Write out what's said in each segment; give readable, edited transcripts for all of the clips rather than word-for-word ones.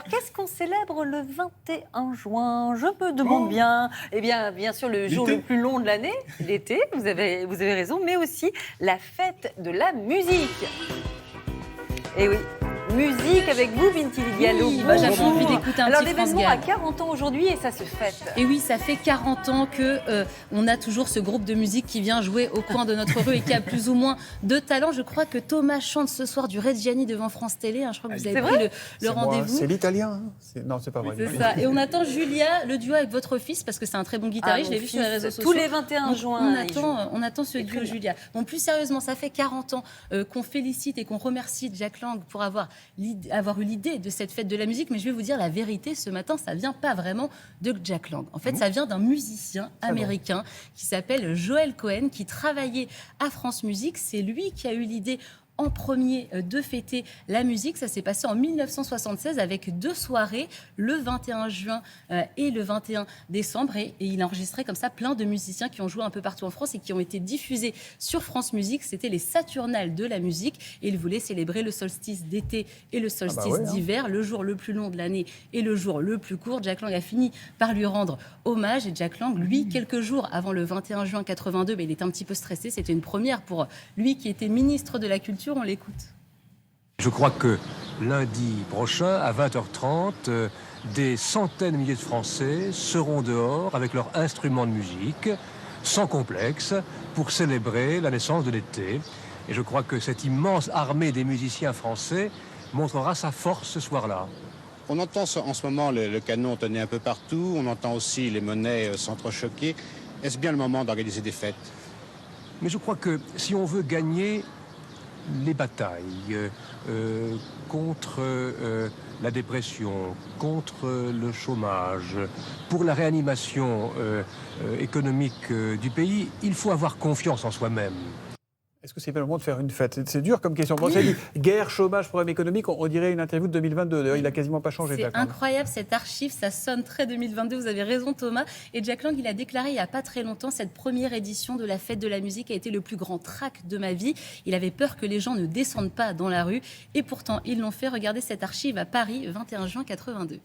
qu'est-ce qu'on célèbre le 21 juin? Je me demande bien. Eh bien sûr, le jour le plus long de l'année, l'été, vous avez raison, mais aussi la fête de la musique. Eh oui. Musique avec vous, Binti Diallo. Oui, j'avais envie d'écouter un Alors, petit France l'événement a Gall. 40 ans aujourd'hui et ça se fête. Et oui, ça fait 40 ans que on a toujours ce groupe de musique qui vient jouer au coin de notre rue et qui a plus ou moins de talent. Je crois que Thomas chante ce soir du Reggiani devant France Télé. Je crois que vous avez pris le rendez-vous. C'est l'italien. Non, c'est pas vrai. C'est ça. Et on attend Julia, le duo avec votre fils, parce que c'est un très bon guitariste. Je l'ai vu sur les réseaux sociaux. Tous les 21 juin. On attend ce duo, Julia. Bon, plus sérieusement, ça fait 40 ans qu'on félicite et qu'on remercie Jack Lang pour avoir eu l'idée de cette fête de la musique. Mais je vais vous dire la vérité, ce matin, ça vient pas vraiment de Jack Lang. En fait, ça vient d'un musicien américain qui s'appelle Joel Cohen, qui travaillait à France Musique. C'est lui qui a eu l'idée en premier de fêter la musique. Ça s'est passé en 1976 avec 2 soirées, le 21 juin et le 21 décembre. Et il a enregistré comme ça plein de musiciens qui ont joué un peu partout en France et qui ont été diffusés sur France Musique. C'était les Saturnales de la musique. Et il voulait célébrer le solstice d'été et le solstice d'hiver, le jour le plus long de l'année et le jour le plus court. Jack Lang a fini par lui rendre hommage. Et Jack Lang, lui, quelques jours avant le 21 juin 82, il était un petit peu stressé. C'était une première pour lui qui était ministre de la Culture. On l'écoute. Je crois que lundi prochain, à 20h30, des centaines de milliers de Français seront dehors avec leurs instruments de musique, sans complexe, pour célébrer la naissance de l'été. Et je crois que cette immense armée des musiciens français montrera sa force ce soir-là. On entend en ce moment le canon tonner un peu partout, on entend aussi les monnaies s'entrechoquer. Est-ce bien le moment d'organiser des fêtes? Mais je crois que si on veut gagner les batailles contre la dépression, contre le chômage, pour la réanimation économique du pays, il faut avoir confiance en soi-même. Est-ce que c'est pas le moment de faire une fête? C'est dur comme question. Bon, dit guerre, chômage, problème économique, on dirait une interview de 2022. D'ailleurs, il n'a quasiment pas changé. C'est incroyable cette archive, ça sonne très 2022, vous avez raison Thomas. Et Jack Lang, il a déclaré il n'y a pas très longtemps, cette première édition de la fête de la musique a été le plus grand trac de ma vie. Il avait peur que les gens ne descendent pas dans la rue. Et pourtant, ils l'ont fait. Regardez cette archive à Paris, 21 juin 82.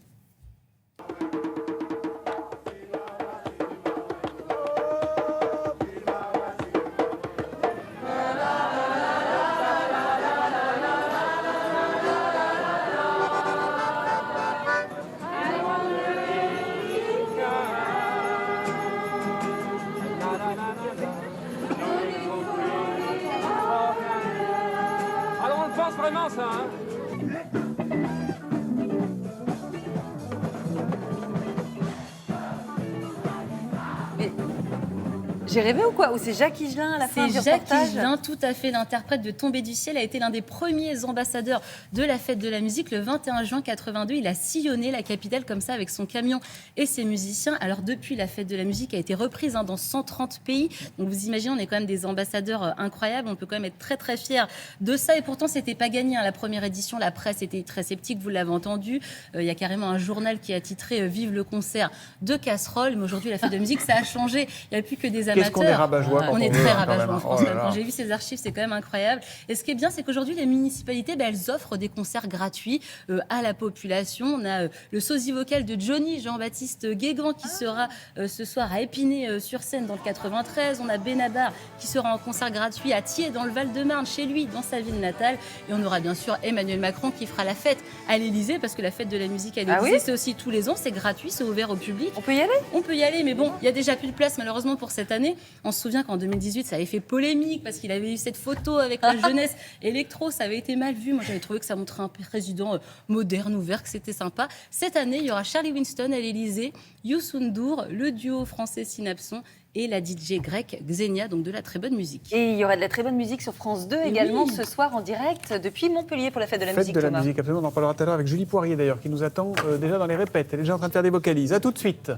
Alors on le pense vraiment ça, hein? J'ai rêvé ou quoi? Ou c'est Jacques Higelin à la fin du C'est Jacques reportage? Higelin, tout à fait, l'interprète de Tombé du ciel, a été l'un des premiers ambassadeurs de la fête de la musique. Le 21 juin 82, il a sillonné la capitale comme ça avec son camion et ses musiciens. Alors depuis, la fête de la musique a été reprise dans 130 pays. Donc vous imaginez, on est quand même des ambassadeurs incroyables. On peut quand même être très très fiers de ça. Et pourtant, c'était pas gagné. La première édition, la presse était très sceptique. Vous l'avez entendu. Il y a carrément un journal qui a titré Vive le concert de casseroles. Mais aujourd'hui, la fête de la musique, ça a changé. Il n'y a plus que des amateurs. Qu'est-ce qu'on est rabat-joie On est très rabat-joie en France. Oh là là. Quand j'ai vu ces archives, c'est quand même incroyable. Et ce qui est bien, c'est qu'aujourd'hui, les municipalités, elles offrent des concerts gratuits à la population. On a le sosie vocal de Johnny Jean-Baptiste Guégan qui sera ce soir à Épinay-sur-Seine dans le 93. On a Benabar qui sera en concert gratuit à Thiers dans le Val-de-Marne, chez lui, dans sa ville natale. Et on aura bien sûr Emmanuel Macron qui fera la fête à l'Élysée, parce que la fête de la musique à l'Élysée, c'est aussi tous les ans. C'est gratuit, c'est ouvert au public. On peut y aller? On peut y aller, mais bon, il y a déjà plus de place malheureusement pour cette année. On se souvient qu'en 2018, ça avait fait polémique parce qu'il avait eu cette photo avec la jeunesse électro. Ça avait été mal vu. Moi, j'avais trouvé que ça montrait un président moderne, ouvert, que c'était sympa. Cette année, il y aura Charlie Winston à l'Élysée, Youssou N'Dour, le duo français Synapson et la DJ grecque Xenia, donc de la très bonne musique. Et il y aura de la très bonne musique sur France 2 également ce soir en direct depuis Montpellier pour la fête de la musique. Fête de la musique, absolument. On en parlera tout à l'heure avec Julie Poirier d'ailleurs qui nous attend déjà dans les répètes. Elle est déjà en train de faire des vocalises. À tout de suite.